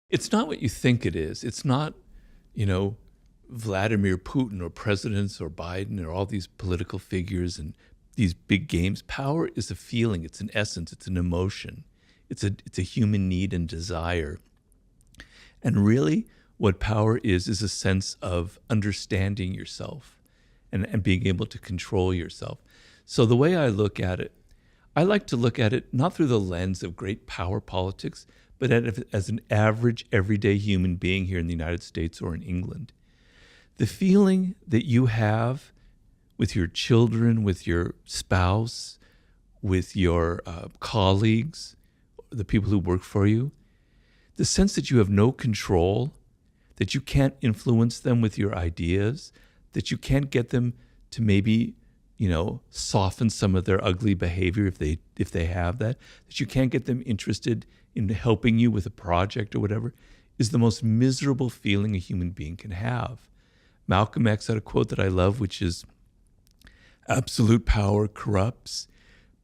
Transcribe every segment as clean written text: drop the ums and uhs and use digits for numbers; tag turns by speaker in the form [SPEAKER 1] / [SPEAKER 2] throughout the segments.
[SPEAKER 1] It's not what you think it is. It's not, you know, Vladimir Putin or presidents or Biden or all these political figures and these big games. Power is a feeling, it's an essence, it's an emotion. It's a human need and desire. And really what power is a sense of understanding yourself and being able to control yourself. So the way I look at it, I like to look at it not through the lens of great power politics, but as an average, everyday human being here in the United States or in England. The feeling that you have with your children, with your spouse, with your colleagues, the people who work for you, the sense that you have no control, that you can't influence them with your ideas, that you can't get them to maybe, soften some of their ugly behavior if they have that you can't get them interested in helping you with a project or whatever, is the most miserable feeling a human being can have. Malcolm X had a quote that I love, which is, absolute power corrupts,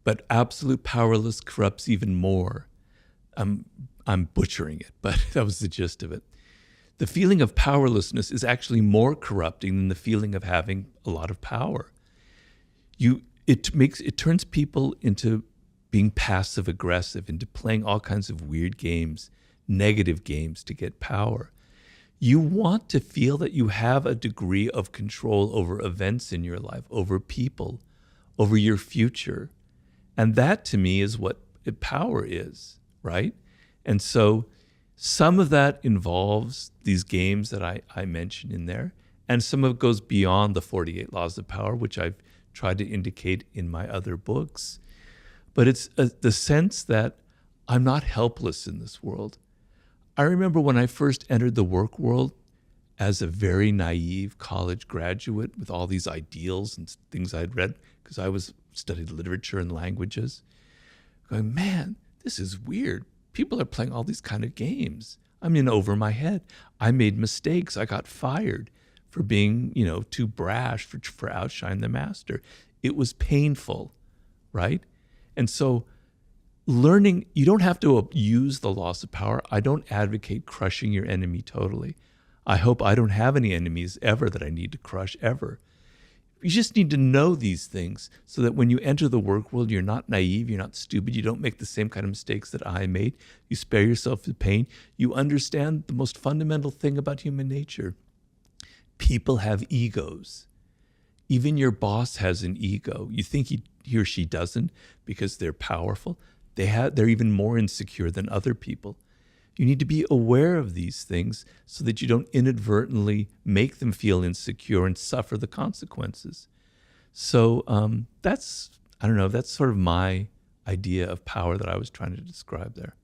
[SPEAKER 1] but absolute powerless corrupts even more. I'm butchering it, but that was the gist of it. The feeling of powerlessness is actually more corrupting than the feeling of having a lot of power. It turns people into being passive aggressive, into playing all kinds of weird games, negative games to get power. You want to feel that you have a degree of control over events in your life, over people, over your future. And that to me is what power is, right? And so some of that involves these games that I mentioned in there, and some of it goes beyond the 48 laws of power, which I've tried to indicate in my other books. But it's the sense that I'm not helpless in this world. I remember when I first entered the work world as a very naive college graduate with all these ideals and things I'd read, because I studied literature and languages, going, man, this is weird. People are playing all these kind of games. I'm in over my head. I made mistakes. I got fired for being, too brash, for outshine the master. It was painful, right? And so learning, you don't have to use the loss of power. I don't advocate crushing your enemy totally. I hope I don't have any enemies ever that I need to crush ever. You just need to know these things so that when you enter the work world, you're not naive, you're not stupid, you don't make the same kind of mistakes that I made. You spare yourself the pain. You understand the most fundamental thing about human nature. People have egos. Even your boss has an ego. You think he or she doesn't because they're powerful. They're even more insecure than other people. You need to be aware of these things so that you don't inadvertently make them feel insecure and suffer the consequences. So that's sort of my idea of power that I was trying to describe there.